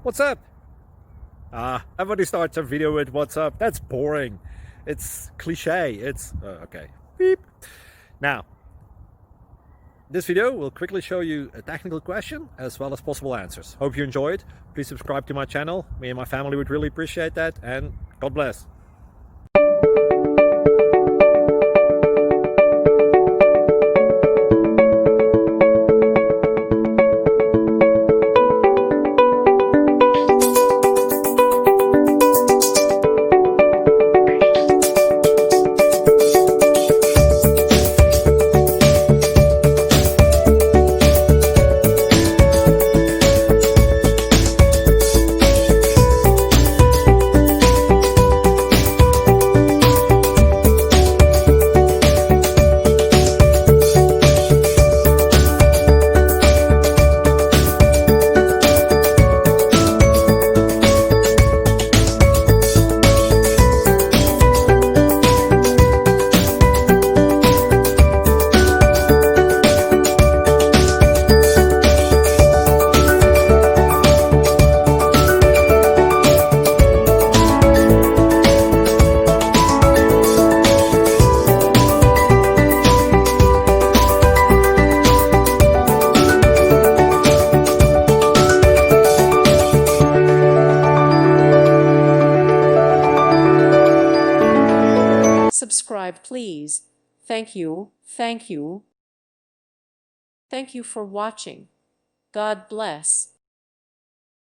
What's up? Everybody starts a video with what's up. That's boring. It's cliche. It's okay. Beep. Now, this video will quickly show you a technical question as well as possible answers. Hope you enjoyed. Please subscribe to my channel. Me and my family would really appreciate that, and God bless. Subscribe, please. Thank you. Thank you. Thank you for watching. God bless.